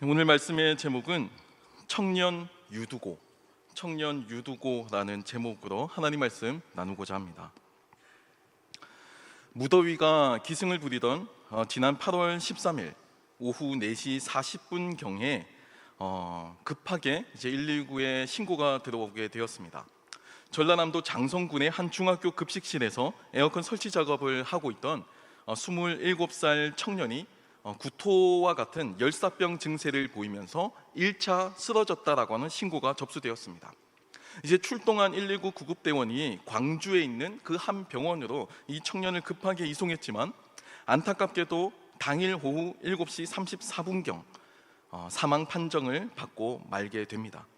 오늘 말씀의 제목은 청년 유두고라는 제목으로 하나님 말씀 나누고자 합니다. 무더위가 기승을 부리던 지난 8월 13일 오후 4시 40분 경에 급하게 이제 119에 신고가 들어오게 되었습니다. 전라남도 장성군의 한 중학교 급식실에서 에어컨 설치 작업을 하고 있던 27살 청년이 구토와 같은 열사병 증세를 보이면서 1차 쓰러졌다라고 하는 신고가 접수되었습니다. 이제 출동한 119 구급대원이 광주에 있는 그 한 병원으로 이 청년을 급하게 이송했지만 안타깝게도 당일 오후 7시 34분경 사망 판정을 받고 말게 됩니다.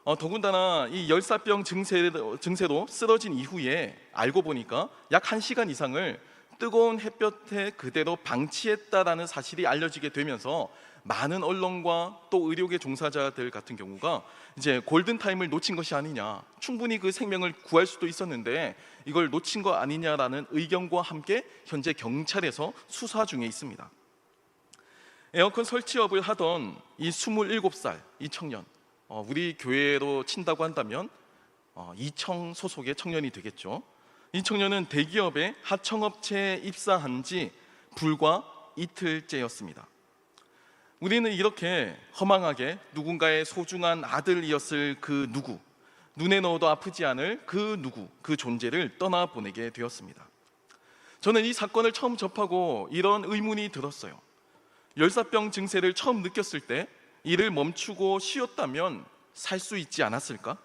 더군다나 이 열사병 증세로 쓰러진 이후에 알고 보니까 약 1시간 이상을 뜨거운 햇볕에 그대로 방치했다라는 사실이 알려지게 되면서 많은 언론과 또 의료계 종사자들 같은 경우가 이제 골든타임을 놓친 것이 아니냐, 충분히 그 생명을 구할 수도 있었는데 이걸 놓친 거 아니냐라는 의견과 함께 현재 경찰에서 수사 중에 있습니다. 에어컨 설치업을 하던 이 27살 이 청년, 우리 교회로 친다고 한다면 이청 소속의 청년이 되겠죠. 이 청년은 대기업의 하청업체에 입사한 지 불과 이틀째였습니다. 우리는 이렇게 허망하게 누군가의 소중한 아들이었을 그 누구, 눈에 넣어도 아프지 않을 그 누구, 그 존재를 떠나보내게 되었습니다. 저는 이 사건을 처음 접하고 이런 의문이 들었어요. 열사병 증세를 처음 느꼈을 때 이를 멈추고 쉬었다면 살 수 있지 않았을까?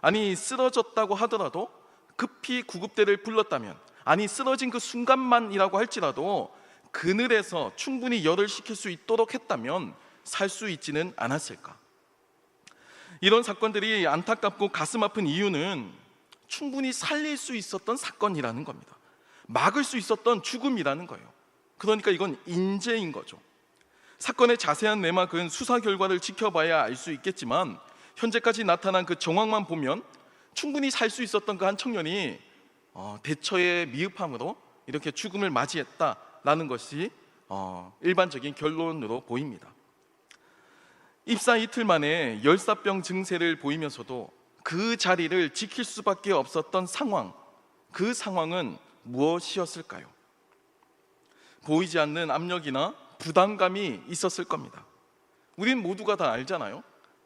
아니, 쓰러졌다고 하더라도 급히 구급대를 불렀다면, 아니 쓰러진 그 순간만이라고 할지라도 그늘에서 충분히 열을 식힐 수 있도록 했다면 살 수 있지는 않았을까? 이런 사건들이 안타깝고 가슴 아픈 이유는 충분히 살릴 수 있었던 사건이라는 겁니다. 막을 수 있었던 죽음이라는 거예요. 그러니까 이건 인재인 거죠. 사건의 자세한 내막은 수사 결과를 지켜봐야 알 수 있겠지만 현재까지 나타난 그 정황만 보면 충분히 살 수 있었던 그 한 청년이 대처의 미흡함으로 이렇게 죽음을 맞이했다라는 것이 일반적인 결론으로 보입니다. 입사 이틀 만에 열사병 증세를 보이면서도 그 자리를 지킬 수밖에 없었던 상황, 그 상황은 무엇이었을까요? 보이지 않는 압력이나 부담감이 있었을 겁니다. 우린 모두가 다 알잖아요.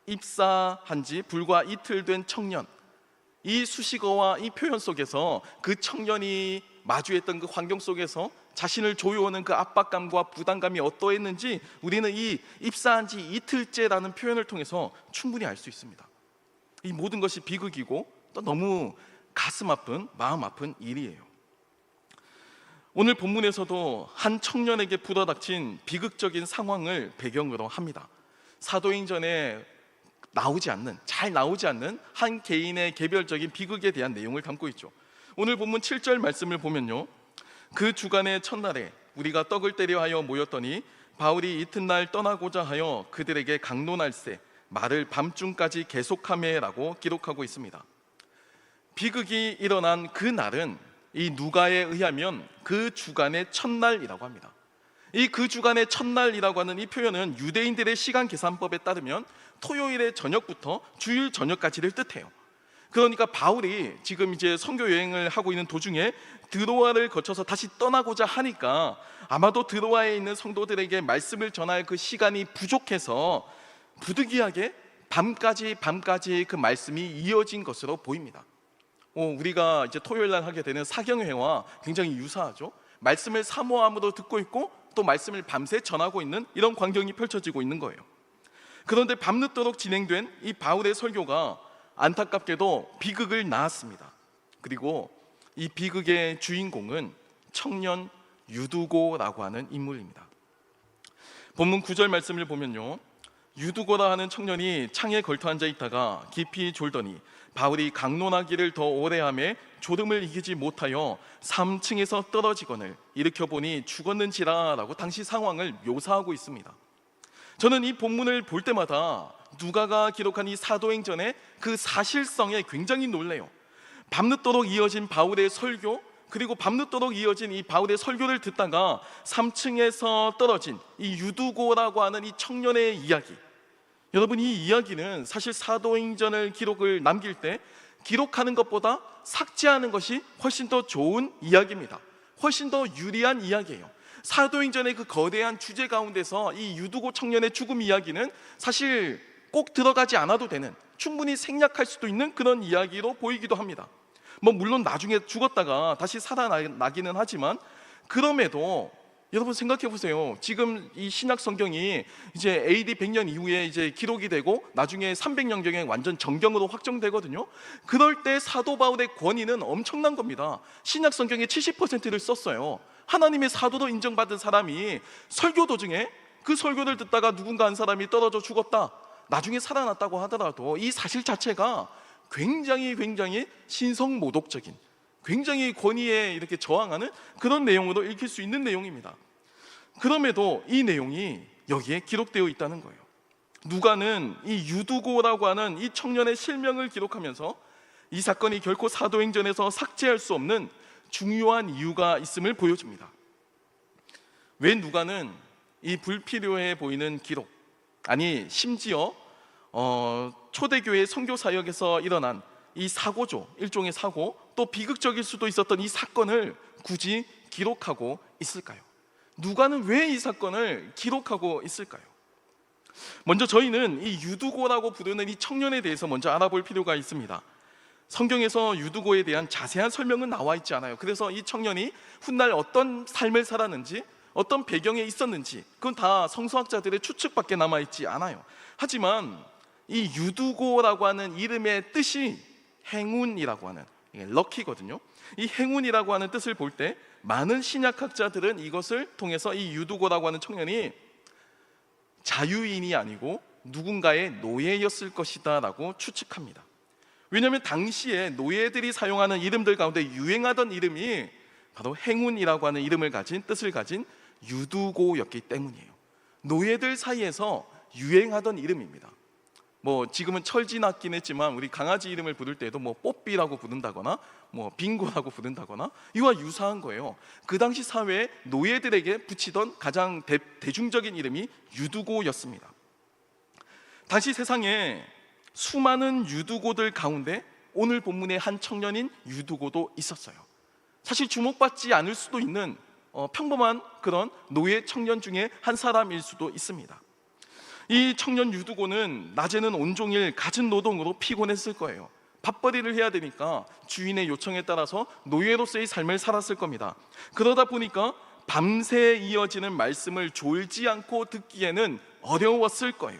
입사한 지 불과 이틀 된 청년, 이 수식어와 이 표현 속에서 그 청년이 마주했던 그 환경 속에서 자신을 조여오는 그 압박감과 부담감이 어떠했는지 우리는 이 입사한 지 이틀째라는 표현을 통해서 충분히 알 수 있습니다. 이 모든 것이 비극이고 또 너무 가슴 아픈, 마음 아픈 일이에요. 오늘 본문에서도 한 청년에게 불어닥친 비극적인 상황을 배경으로 합니다. 사도행전에 잘 나오지 않는 한 개인의 개별적인 비극에 대한 내용을 담고 있죠. 오늘 본문 7절 말씀을 보면요, 그 주간의 첫날에 우리가 떡을 때려 하여 모였더니 바울이 이튿날 떠나고자 하여 그들에게 강론할세 말을 밤중까지 계속하매라고 기록하고 있습니다. 비극이 일어난 그 날은 이 누가에 의하면 그 주간의 첫날이라고 합니다. 이 그 주간의 첫날이라고 하는 이 표현은 유대인들의 시간 계산법에 따르면 토요일의 저녁부터 주일 저녁까지를 뜻해요. 그러니까 바울이 지금 이제 선교 여행을 하고 있는 도중에 드로아를 거쳐서 다시 떠나고자 하니까 아마도 드로아에 있는 성도들에게 말씀을 전할 그 시간이 부족해서 부득이하게 밤까지 그 말씀이 이어진 것으로 보입니다. 우리가 이제 토요일 날 하게 되는 사경회와 굉장히 유사하죠. 말씀을 사모함으로 듣고 있고 또 말씀을 밤새 전하고 있는 이런 광경이 펼쳐지고 있는 거예요. 그런데 밤늦도록 진행된 이 바울의 설교가 안타깝게도 비극을 낳았습니다. 그리고 이 비극의 주인공은 청년 유두고라고 하는 인물입니다. 본문 9절 말씀을 보면요, 유두고라 하는 청년이 창에 걸터 앉아 있다가 깊이 졸더니 바울이 강론하기를 더 오래 하매 졸음을 이기지 못하여 3층에서 떨어지거늘 일으켜 보니 죽었는지라 라고 당시 상황을 묘사하고 있습니다. 저는 이 본문을 볼 때마다 누가가 기록한 이 사도행전의 그 사실성에 굉장히 놀래요. 밤늦도록 이어진 바울의 설교, 그리고 밤늦도록 이어진 이 바울의 설교를 듣다가 3층에서 떨어진 이 유두고라고 하는 이 청년의 이야기, 여러분, 이 이야기는 사실 사도행전을 기록을 남길 때 기록하는 것보다 삭제하는 것이 훨씬 더 좋은 이야기입니다. 훨씬 더 유리한 이야기예요. 사도행전의 그 거대한 주제 가운데서 이 유두고 청년의 죽음 이야기는 사실 꼭 들어가지 않아도 되는, 충분히 생략할 수도 있는 그런 이야기로 보이기도 합니다. 뭐 물론 나중에 죽었다가 다시 살아나기는 하지만, 그럼에도 여러분 생각해 보세요. 지금 이 신약 성경이 이제 AD 100년 이후에 이제 기록이 되고 나중에 300년경에 완전 정경으로 확정되거든요. 그럴 때 사도 바울의 권위는 엄청난 겁니다. 신약 성경의 70%를 썼어요. 하나님의 사도로 인정받은 사람이 설교 도중에 그 설교를 듣다가 누군가 한 사람이 떨어져 죽었다, 나중에 살아났다고 하더라도 이 사실 자체가 굉장히 신성모독적인, 굉장히 권위에 이렇게 저항하는 그런 내용으로 읽힐 수 있는 내용입니다. 그럼에도 이 내용이 여기에 기록되어 있다는 거예요. 누가는 이 유두고라고 하는 이 청년의 실명을 기록하면서 이 사건이 결코 사도행전에서 삭제할 수 없는 중요한 이유가 있음을 보여줍니다. 왜 누가는 이 불필요해 보이는 기록, 아니 심지어 초대교회 선교 사역에서 일어난 이 사고죠, 일종의 사고, 또 비극적일 수도 있었던 이 사건을 굳이 기록하고 있을까요? 누가는 왜 이 사건을 기록하고 있을까요? 먼저 저희는 이 유두고라고 부르는 이 청년에 대해서 먼저 알아볼 필요가 있습니다. 성경에서 유두고에 대한 자세한 설명은 나와 있지 않아요. 그래서 이 청년이 훗날 어떤 삶을 살았는지, 어떤 배경에 있었는지, 그건 다 성서학자들의 추측밖에 남아있지 않아요. 하지만 이 유두고라고 하는 이름의 뜻이 행운이라고 하는, 럭키거든요. 이 행운이라고 하는 뜻을 볼 때 많은 신약학자들은 이것을 통해서 이 유두고라고 하는 청년이 자유인이 아니고 누군가의 노예였을 것이다 라고 추측합니다. 왜냐하면 당시에 노예들이 사용하는 이름들 가운데 유행하던 이름이 바로 행운이라고 하는 이름을 가진, 뜻을 가진 유두고였기 때문이에요. 노예들 사이에서 유행하던 이름입니다. 뭐 지금은 철지났긴 했지만 우리 강아지 이름을 부를 때도 뭐 뽀삐라고 부른다거나 뭐 빙고라고 부른다거나 이와 유사한 거예요. 그 당시 사회에 노예들에게 붙이던 가장 대중적인 이름이 유두고였습니다. 당시 세상에 수많은 유두고들 가운데 오늘 본문의 한 청년인 유두고도 있었어요. 사실 주목받지 않을 수도 있는 평범한 그런 노예 청년 중에 한 사람일 수도 있습니다. 이 청년 유두고는 낮에는 온종일 갖은 노동으로 피곤했을 거예요. 밥벌이를 해야 되니까 주인의 요청에 따라서 노예로서의 삶을 살았을 겁니다. 그러다 보니까 밤새 이어지는 말씀을 졸지 않고 듣기에는 어려웠을 거예요.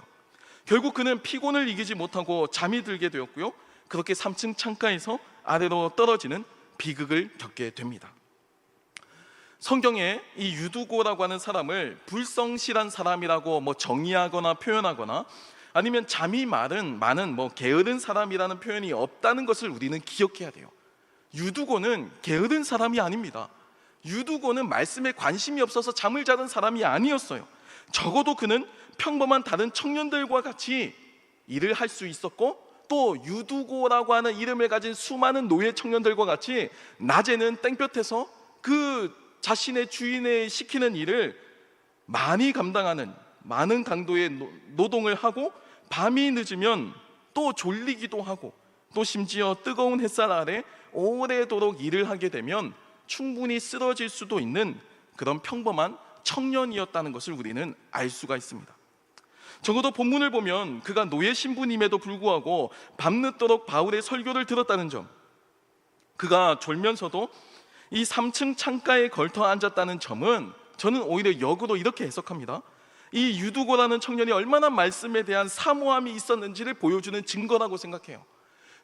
결국 그는 피곤을 이기지 못하고 잠이 들게 되었고요, 그렇게 3층 창가에서 아래로 떨어지는 비극을 겪게 됩니다. 성경에 이 유두고라고 하는 사람을 불성실한 사람이라고 정의하거나 표현하거나 아니면 잠이 많은 게으른 사람이라는 표현이 없다는 것을 우리는 기억해야 돼요. 유두고는 게으른 사람이 아닙니다. 유두고는 말씀에 관심이 없어서 잠을 자던 사람이 아니었어요. 적어도 그는 평범한 다른 청년들과 같이 일을 할 수 있었고, 또 유두고라고 하는 이름을 가진 수많은 노예 청년들과 같이 낮에는 땡볕에서 그 자신의 주인의 시키는 일을 많이 감당하는, 많은 강도의 노동을 하고, 밤이 늦으면 또 졸리기도 하고, 또 심지어 뜨거운 햇살 아래 오래도록 일을 하게 되면 충분히 쓰러질 수도 있는 그런 평범한 청년이었다는 것을 우리는 알 수가 있습니다. 적어도 본문을 보면 그가 노예 신분임에도 불구하고 밤늦도록 바울의 설교를 들었다는 점, 그가 졸면서도 이 3층 창가에 걸터 앉았다는 점은 저는 오히려 역으로 이렇게 해석합니다. 이 유두고라는 청년이 얼마나 말씀에 대한 사모함이 있었는지를 보여주는 증거라고 생각해요.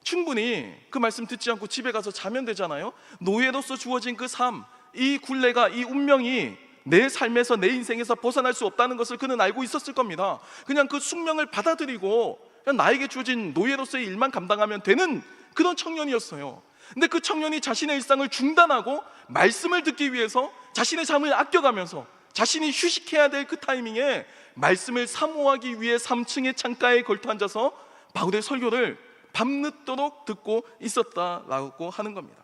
충분히 그 말씀 듣지 않고 집에 가서 자면 되잖아요. 노예로서 주어진 그 삶, 이 굴레가, 이 운명이 내 삶에서, 내 인생에서 벗어날 수 없다는 것을 그는 알고 있었을 겁니다. 그냥 그 숙명을 받아들이고 그냥 나에게 주어진 노예로서의 일만 감당하면 되는 그런 청년이었어요. 근데 그 청년이 자신의 일상을 중단하고 말씀을 듣기 위해서 자신의 잠을 아껴가면서 자신이 휴식해야 될 그 타이밍에 말씀을 사모하기 위해 3층의 창가에 걸터 앉아서 바울의 설교를 밤늦도록 듣고 있었다라고 하는 겁니다.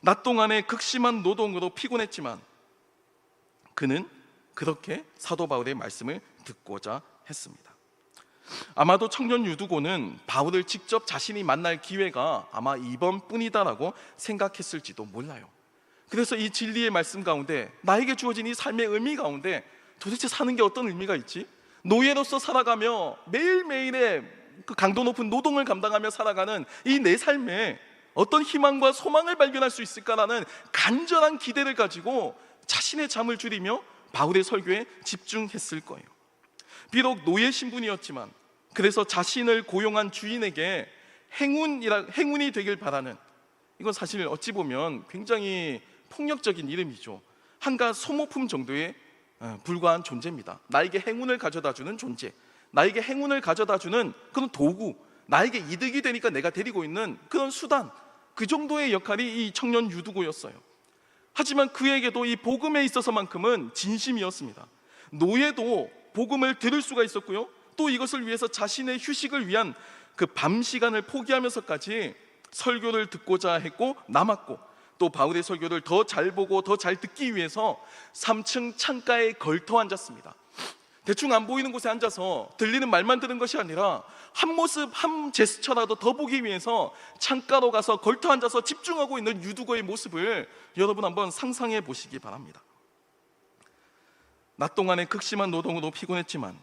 낮 동안의 극심한 노동으로 피곤했지만 그는 그렇게 사도 바울의 말씀을 듣고자 했습니다. 아마도 청년 유두고는 바울을 직접 자신이 만날 기회가 아마 이번뿐이다라고 생각했을지도 몰라요. 그래서 이 진리의 말씀 가운데, 나에게 주어진 이 삶의 의미 가운데 도대체 사는 게 어떤 의미가 있지? 노예로서 살아가며 매일매일의 그 강도 높은 노동을 감당하며 살아가는 이 내 삶에 어떤 희망과 소망을 발견할 수 있을까라는 간절한 기대를 가지고 자신의 잠을 줄이며 바울의 설교에 집중했을 거예요. 비록 노예 신분이었지만, 그래서 자신을 고용한 주인에게 행운이 되길 바라는, 이건 사실 어찌 보면 굉장히 폭력적인 이름이죠. 한갓 소모품 정도에 불과한 존재입니다. 나에게 행운을 가져다주는 존재, 나에게 행운을 가져다주는 그런 도구, 나에게 이득이 되니까 내가 데리고 있는 그런 수단, 그 정도의 역할이 이 청년 유두고였어요. 하지만 그에게도 이 복음에 있어서만큼은 진심이었습니다. 노예도 복음을 들을 수가 있었고요, 또 이것을 위해서 자신의 휴식을 위한 그 밤 시간을 포기하면서까지 설교를 듣고자 했고 남았고, 또 바울의 설교를 더 잘 보고 더 잘 듣기 위해서 3층 창가에 걸터 앉았습니다. 대충 안 보이는 곳에 앉아서 들리는 말만 들은 것이 아니라 한 모습 한 제스처라도 더 보기 위해서 창가로 가서 걸터 앉아서 집중하고 있는 유두고의 모습을 여러분 한번 상상해 보시기 바랍니다. 낮 동안의 극심한 노동으로 피곤했지만,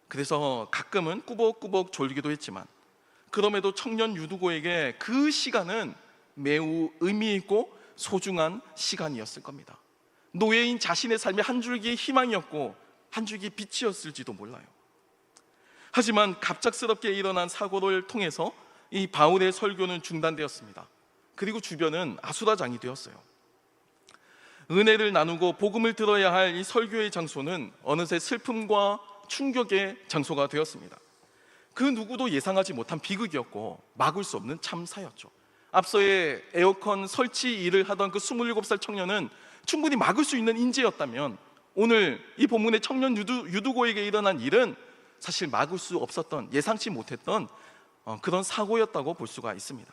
그래서 가끔은 꾸벅꾸벅 졸기도 했지만, 그럼에도 청년 유두고에게 그 시간은 매우 의미 있고 소중한 시간이었을 겁니다. 노예인 자신의 삶의 한 줄기의 희망이었고 한 줄기 빛이었을지도 몰라요. 하지만 갑작스럽게 일어난 사고를 통해서 이 바울의 설교는 중단되었습니다. 그리고 주변은 아수라장이 되었어요. 은혜를 나누고 복음을 들어야 할 이 설교의 장소는 어느새 슬픔과 충격의 장소가 되었습니다. 그 누구도 예상하지 못한 비극이었고 막을 수 없는 참사였죠. 앞서의 에어컨 설치 일을 하던 그 27살 청년은 충분히 막을 수 있는 인재였다면, 오늘 이 본문의 청년 유두고에게 일어난 일은 사실 막을 수 없었던, 예상치 못했던 그런 사고였다고 볼 수가 있습니다.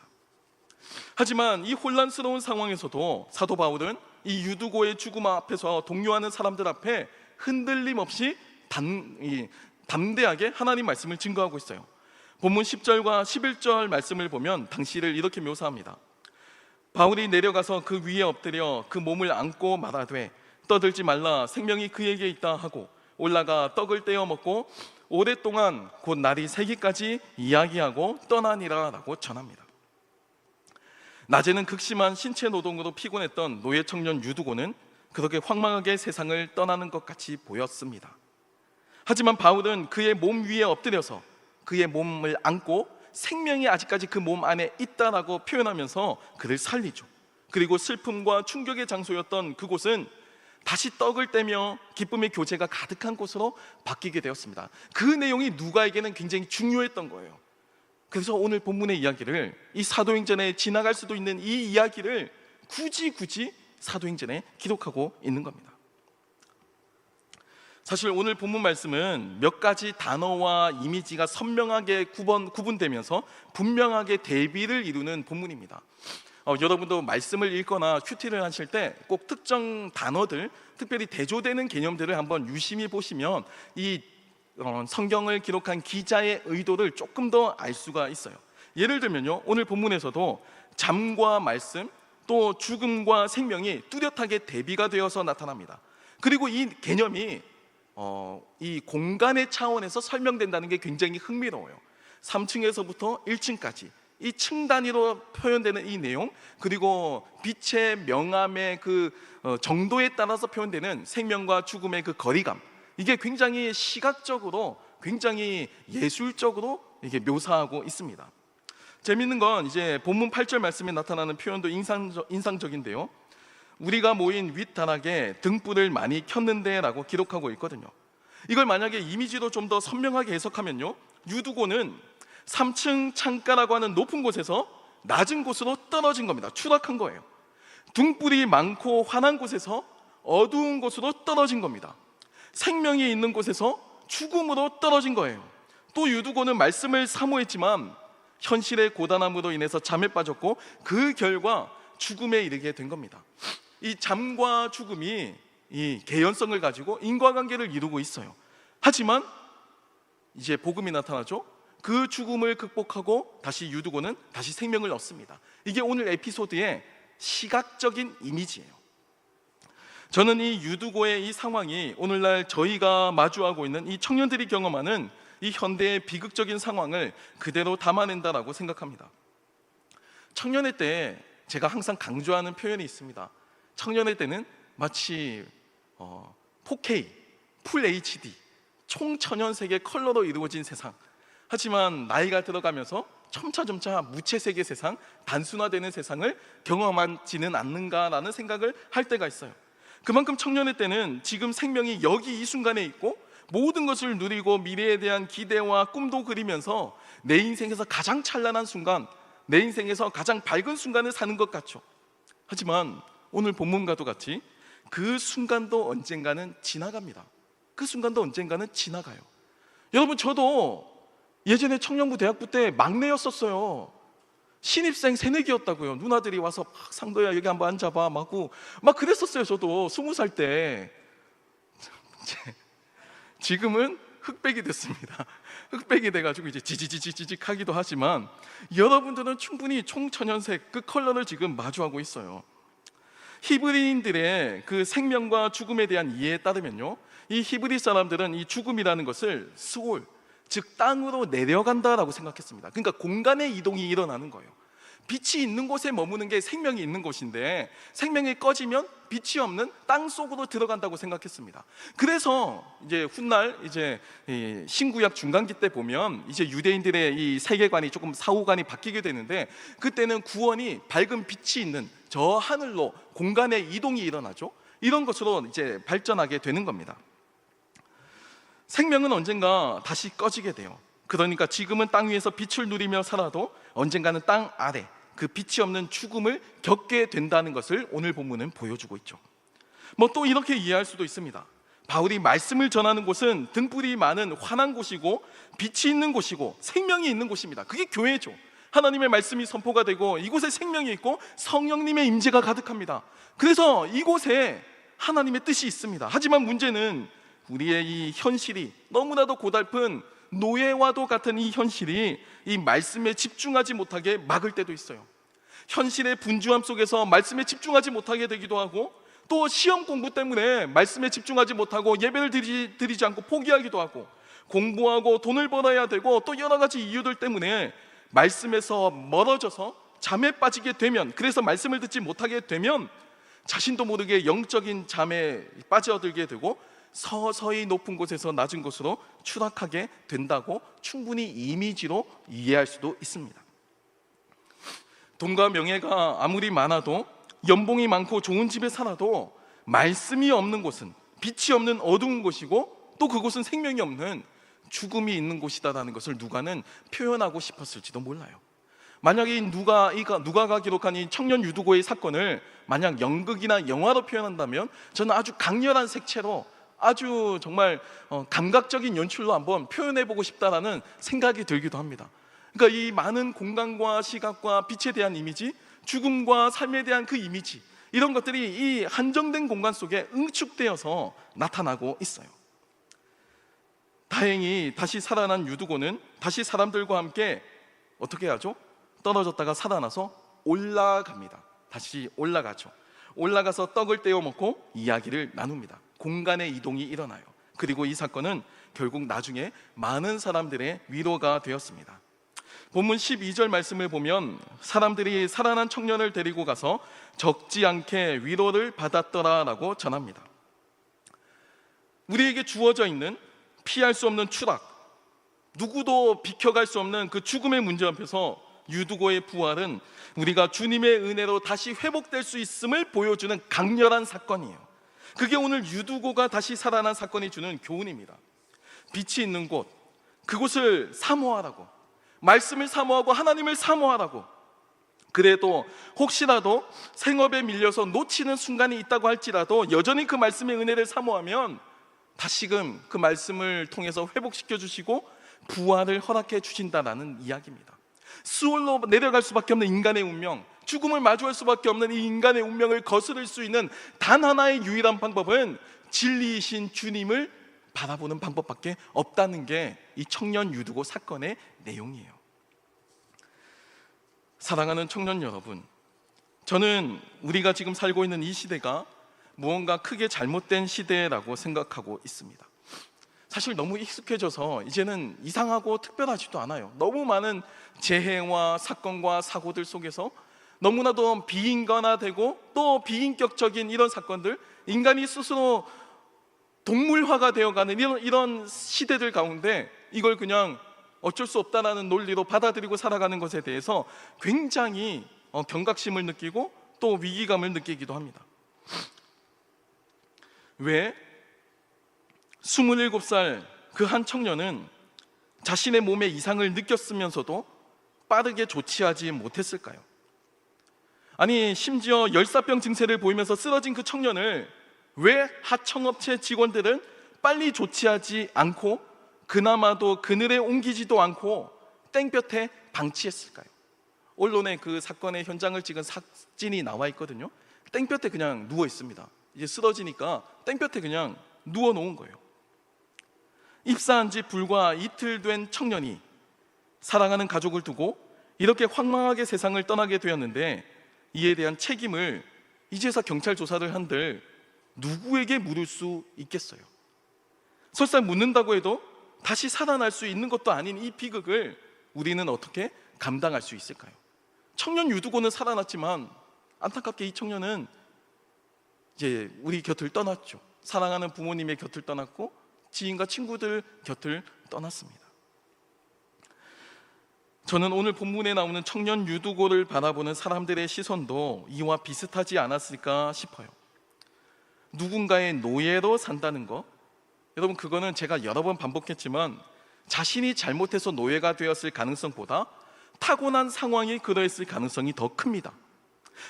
하지만 이 혼란스러운 상황에서도 사도 바울은 이 유두고의 죽음 앞에서 동요하는 사람들 앞에 흔들림 없이 담대하게 하나님 말씀을 증거하고 있어요. 본문 10절과 11절 말씀을 보면 당시를 이렇게 묘사합니다. 바울이 내려가서 그 위에 엎드려 그 몸을 안고 말하되 떠들지 말라, 생명이 그에게 있다 하고 올라가 떡을 떼어 먹고 오랫동안 곧 날이 새기까지 이야기하고 떠나니라 라고 전합니다. 낮에는 극심한 신체 노동으로 피곤했던 노예 청년 유두고는 그렇게 황망하게 세상을 떠나는 것 같이 보였습니다. 하지만 바울은 그의 몸 위에 엎드려서 그의 몸을 안고 생명이 아직까지 그 몸 안에 있다라고 표현하면서 그를 살리죠. 그리고 슬픔과 충격의 장소였던 그곳은 다시 떡을 떼며 기쁨의 교제가 가득한 곳으로 바뀌게 되었습니다. 그 내용이 누가에게는 굉장히 중요했던 거예요. 그래서 오늘 본문의 이야기를, 이 사도행전에 지나갈 수도 있는 이 이야기를 굳이 사도행전에 기록하고 있는 겁니다. 사실 오늘 본문 말씀은 몇 가지 단어와 이미지가 선명하게 구분되면서 분명하게 대비를 이루는 본문입니다. 여러분도 말씀을 읽거나 큐티를 하실 때 꼭 특정 단어들, 특별히 대조되는 개념들을 한번 유심히 보시면 이 성경을 기록한 기자의 의도를 조금 더 알 수가 있어요. 예를 들면요, 오늘 본문에서도 잠과 말씀, 또 죽음과 생명이 뚜렷하게 대비가 되어서 나타납니다. 그리고 이 개념이 이 공간의 차원에서 설명된다는 게 굉장히 흥미로워요. 3층에서부터 1층까지 이 층 단위로 표현되는 이 내용, 그리고 빛의 명암의 그 정도에 따라서 표현되는 생명과 죽음의 그 거리감, 이게 굉장히 시각적으로, 굉장히 예술적으로 이게 묘사하고 있습니다. 재밌는 건 이제 본문 8절 말씀에 나타나는 표현도 인상적인데요. 우리가 모인 윗다락에 등불을 많이 켰는데 라고 기록하고 있거든요. 이걸 만약에 이미지로 좀 더 선명하게 해석하면요, 유두고는 3층 창가라고 하는 높은 곳에서 낮은 곳으로 떨어진 겁니다. 추락한 거예요. 등불이 많고 환한 곳에서 어두운 곳으로 떨어진 겁니다. 생명이 있는 곳에서 죽음으로 떨어진 거예요. 또 유두고는 말씀을 사모했지만 현실의 고단함으로 인해서 잠에 빠졌고, 그 결과 죽음에 이르게 된 겁니다. 이 잠과 죽음이 이 개연성을 가지고 인과관계를 이루고 있어요. 하지만 이제 복음이 나타나죠. 그 죽음을 극복하고 다시 유두고는 다시 생명을 얻습니다. 이게 오늘 에피소드의 시각적인 이미지예요. 저는 이 유두고의 이 상황이 오늘날 저희가 마주하고 있는 이 청년들이 경험하는 이 현대의 비극적인 상황을 그대로 담아낸다라고 생각합니다. 청년의 때 제가 항상 강조하는 표현이 있습니다. 청년의 때는 마치 4K, 풀 HD, 총천연색의 컬러로 이루어진 세상. 하지만 나이가 들어가면서 점차 무채색의 세상, 단순화되는 세상을 경험하지는 않는가라는 생각을 할 때가 있어요. 그만큼 청년의 때는 지금 생명이 여기 이 순간에 있고 모든 것을 누리고 미래에 대한 기대와 꿈도 그리면서 내 인생에서 가장 찬란한 순간, 내 인생에서 가장 밝은 순간을 사는 것 같죠. 하지만 오늘 본문과도 같이 그 순간도 언젠가는 지나갑니다. 그 순간도 언젠가는 지나가요. 여러분, 저도 예전에 청년부 대학부 때 막내였었어요. 신입생 새내기였다고요. 누나들이 와서 막 상도야 여기 한번 앉아봐 막 그랬었어요. 저도 20살 때. 지금은 흑백이 됐습니다. 흑백이 돼가지고 이제 지지직 하기도 하지만 여러분들은 충분히 총천연색 그 컬러를 지금 마주하고 있어요. 히브리인들의 그 생명과 죽음에 대한 이해에 따르면요, 이 히브리 사람들은 이 죽음이라는 것을 스올, 즉 땅으로 내려간다라고 생각했습니다. 그러니까 공간의 이동이 일어나는 거예요. 빛이 있는 곳에 머무는 게 생명이 있는 곳인데 생명이 꺼지면 빛이 없는 땅 속으로 들어간다고 생각했습니다. 그래서 이제 훗날 이제 신구약 중간기 때 보면 이제 유대인들의 이 세계관이 조금 사후관이 바뀌게 되는데, 그때는 구원이 밝은 빛이 있는 저 하늘로 공간의 이동이 일어나죠. 이런 것으로 이제 발전하게 되는 겁니다. 생명은 언젠가 다시 꺼지게 돼요. 그러니까 지금은 땅 위에서 빛을 누리며 살아도 언젠가는 땅 아래 그 빛이 없는 죽음을 겪게 된다는 것을 오늘 본문은 보여주고 있죠. 뭐 또 이렇게 이해할 수도 있습니다. 바울이 말씀을 전하는 곳은 등불이 많은 환한 곳이고 빛이 있는 곳이고 생명이 있는 곳입니다. 그게 교회죠. 하나님의 말씀이 선포가 되고 이곳에 생명이 있고 성령님의 임재가 가득합니다. 그래서 이곳에 하나님의 뜻이 있습니다. 하지만 문제는 우리의 이 현실이 너무나도 고달픈 노예와도 같은 이 현실이 이 말씀에 집중하지 못하게 막을 때도 있어요. 현실의 분주함 속에서 말씀에 집중하지 못하게 되기도 하고, 또 시험 공부 때문에 말씀에 집중하지 못하고 예배를 드리지 않고 포기하기도 하고, 공부하고 돈을 벌어야 되고 또 여러 가지 이유들 때문에 말씀에서 멀어져서 잠에 빠지게 되면, 그래서 말씀을 듣지 못하게 되면 자신도 모르게 영적인 잠에 빠져들게 되고 서서히 높은 곳에서 낮은 곳으로 추락하게 된다고 충분히 이미지로 이해할 수도 있습니다. 돈과 명예가 아무리 많아도, 연봉이 많고 좋은 집에 살아도 말씀이 없는 곳은 빛이 없는 어두운 곳이고, 또 그곳은 생명이 없는 죽음이 있는 곳이다라는 것을 누가는 표현하고 싶었을지도 몰라요. 만약에 누가가 기록한 이 청년 유두고의 사건을 만약 연극이나 영화로 표현한다면 저는 아주 강렬한 색채로, 아주 정말 감각적인 연출로 한번 표현해보고 싶다라는 생각이 들기도 합니다. 그러니까 이 많은 공간과 시각과 빛에 대한 이미지, 죽음과 삶에 대한 그 이미지, 이런 것들이 이 한정된 공간 속에 응축되어서 나타나고 있어요. 다행히 다시 살아난 유두고는 다시 사람들과 함께 어떻게 하죠? 떨어졌다가 살아나서 올라갑니다. 다시 올라가죠. 올라가서 떡을 떼어 먹고 이야기를 나눕니다. 공간의 이동이 일어나요. 그리고 이 사건은 결국 나중에 많은 사람들의 위로가 되었습니다. 본문 12절 말씀을 보면 사람들이 살아난 청년을 데리고 가서 적지 않게 위로를 받았더라라고 전합니다. 우리에게 주어져 있는 피할 수 없는 추락, 누구도 비켜갈 수 없는 그 죽음의 문제 앞에서 유두고의 부활은 우리가 주님의 은혜로 다시 회복될 수 있음을 보여주는 강렬한 사건이에요. 그게 오늘 유두고가 다시 살아난 사건이 주는 교훈입니다. 빛이 있는 곳, 그곳을 사모하라고, 말씀을 사모하고 하나님을 사모하라고. 그래도 혹시라도 생업에 밀려서 놓치는 순간이 있다고 할지라도 여전히 그 말씀의 은혜를 사모하면 다시금 그 말씀을 통해서 회복시켜 주시고 부활을 허락해 주신다라는 이야기입니다. 수월로 내려갈 수밖에 없는 인간의 운명, 죽음을 마주할 수밖에 없는 이 인간의 운명을 거스를 수 있는 단 하나의 유일한 방법은 진리이신 주님을 바라보는 방법밖에 없다는 게 이 청년 유두고 사건의 내용이에요. 사랑하는 청년 여러분, 저는 우리가 지금 살고 있는 이 시대가 무언가 크게 잘못된 시대라고 생각하고 있습니다. 사실 너무 익숙해져서 이제는 이상하고 특별하지도 않아요. 너무 많은 재해와 사건과 사고들 속에서 너무나도 비인간화되고 또 비인격적인 이런 사건들, 인간이 스스로 동물화가 되어가는 이런 시대들 가운데 이걸 그냥 어쩔 수 없다라는 논리로 받아들이고 살아가는 것에 대해서 굉장히 경각심을 느끼고 또 위기감을 느끼기도 합니다. 왜 27살 그 한 청년은 자신의 몸에 이상을 느꼈으면서도 빠르게 조치하지 못했을까요? 아니, 심지어 열사병 증세를 보이면서 쓰러진 그 청년을 왜 하청업체 직원들은 빨리 조치하지 않고 그나마도 그늘에 옮기지도 않고 땡볕에 방치했을까요? 언론에 그 사건의 현장을 찍은 사진이 나와 있거든요. 땡볕에 그냥 누워 있습니다. 이제 쓰러지니까 땡볕에 그냥 누워 놓은 거예요. 입사한 지 불과 이틀 된 청년이 사랑하는 가족을 두고 이렇게 황망하게 세상을 떠나게 되었는데, 이에 대한 책임을 이제서 경찰 조사를 한들 누구에게 물을 수 있겠어요? 설사 묻는다고 해도 다시 살아날 수 있는 것도 아닌 이 비극을 우리는 어떻게 감당할 수 있을까요? 청년 유두고는 살아났지만 안타깝게 이 청년은 이제 우리 곁을 떠났죠. 사랑하는 부모님의 곁을 떠났고 지인과 친구들 곁을 떠났습니다. 저는 오늘 본문에 나오는 청년 유두고를 바라보는 사람들의 시선도 이와 비슷하지 않았을까 싶어요. 누군가의 노예로 산다는 거, 여러분, 그거는 제가 여러 번 반복했지만 자신이 잘못해서 노예가 되었을 가능성보다 타고난 상황이 그러했을 가능성이 더 큽니다.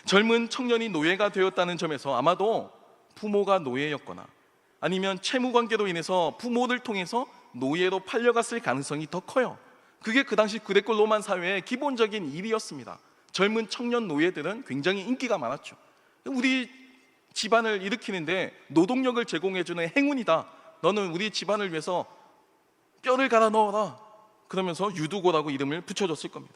젊은 청년이 노예가 되었다는 점에서 아마도 부모가 노예였거나 아니면 채무 관계로 인해서 부모를 통해서 노예로 팔려갔을 가능성이 더 커요. 그게 그 당시 그레코 로만 사회의 기본적인 일이었습니다. 젊은 청년 노예들은 굉장히 인기가 많았죠. 우리 집안을 일으키는데 노동력을 제공해주는 행운이다, 너는 우리 집안을 위해서 뼈를 갈아 넣어라, 그러면서 유두고라고 이름을 붙여줬을 겁니다.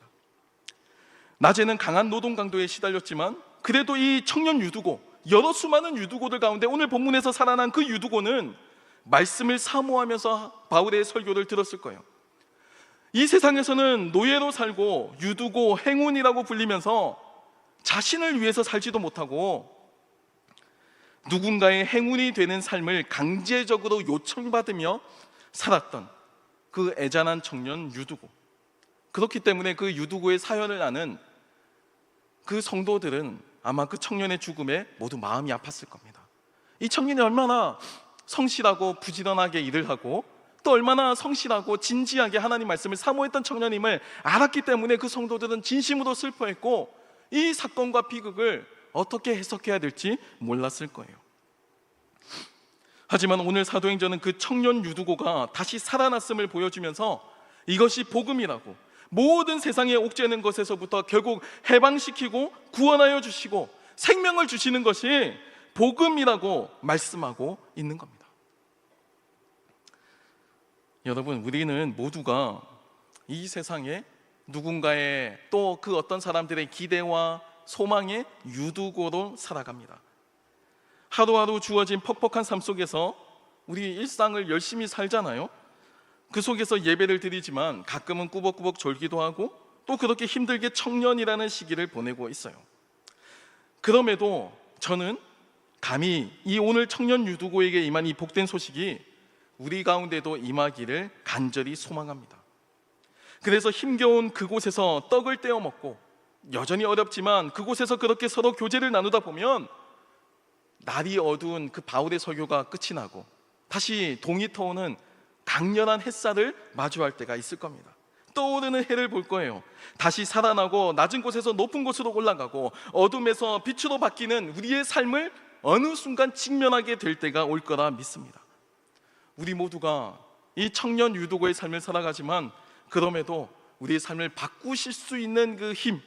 낮에는 강한 노동 강도에 시달렸지만 그래도 이 청년 유두고, 여러 수많은 유두고들 가운데 오늘 본문에서 살아난 그 유두고는 말씀을 사모하면서 바울의 설교를 들었을 거예요. 이 세상에서는 노예로 살고 유두고, 행운이라고 불리면서 자신을 위해서 살지도 못하고 누군가의 행운이 되는 삶을 강제적으로 요청받으며 살았던 그 애잔한 청년 유두고, 그렇기 때문에 그 유두고의 사연을 아는 그 성도들은 아마 그 청년의 죽음에 모두 마음이 아팠을 겁니다. 이 청년이 얼마나 성실하고 부지런하게 일을 하고 또 얼마나 성실하고 진지하게 하나님 말씀을 사모했던 청년임을 알았기 때문에 그 성도들은 진심으로 슬퍼했고 이 사건과 비극을 어떻게 해석해야 될지 몰랐을 거예요. 하지만 오늘 사도행전은 그 청년 유두고가 다시 살아났음을 보여주면서 이것이 복음이라고, 모든 세상에 옥죄는 것에서부터 결국 해방시키고 구원하여 주시고 생명을 주시는 것이 복음이라고 말씀하고 있는 겁니다. 여러분, 우리는 모두가 이 세상에 누군가의 또 그 어떤 사람들의 기대와 소망의 유두고로 살아갑니다. 하루하루 주어진 퍽퍽한 삶 속에서 우리 일상을 열심히 살잖아요. 그 속에서 예배를 드리지만 가끔은 꾸벅꾸벅 졸기도 하고 또 그렇게 힘들게 청년이라는 시기를 보내고 있어요. 그럼에도 저는 감히 이 오늘 청년 유두고에게 임한 이 복된 소식이 우리 가운데도 임하기를 간절히 소망합니다. 그래서 힘겨운 그곳에서 떡을 떼어 먹고 여전히 어렵지만 그곳에서 그렇게 서로 교제를 나누다 보면 날이 어두운 그 바울의 설교가 끝이 나고 다시 동이 터오는 강렬한 햇살을 마주할 때가 있을 겁니다. 떠오르는 해를 볼 거예요. 다시 살아나고 낮은 곳에서 높은 곳으로 올라가고 어둠에서 빛으로 바뀌는 우리의 삶을 어느 순간 직면하게 될 때가 올 거라 믿습니다. 우리 모두가 이 청년 유두고의 삶을 살아가지만 그럼에도 우리의 삶을 바꾸실 수 있는 그 힘,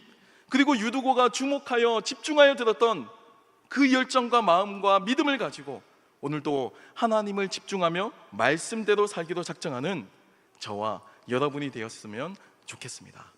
그리고 유두고가 주목하여 집중하여 들었던 그 열정과 마음과 믿음을 가지고 오늘도 하나님을 집중하며 말씀대로 살기로 작정하는 저와 여러분이 되었으면 좋겠습니다.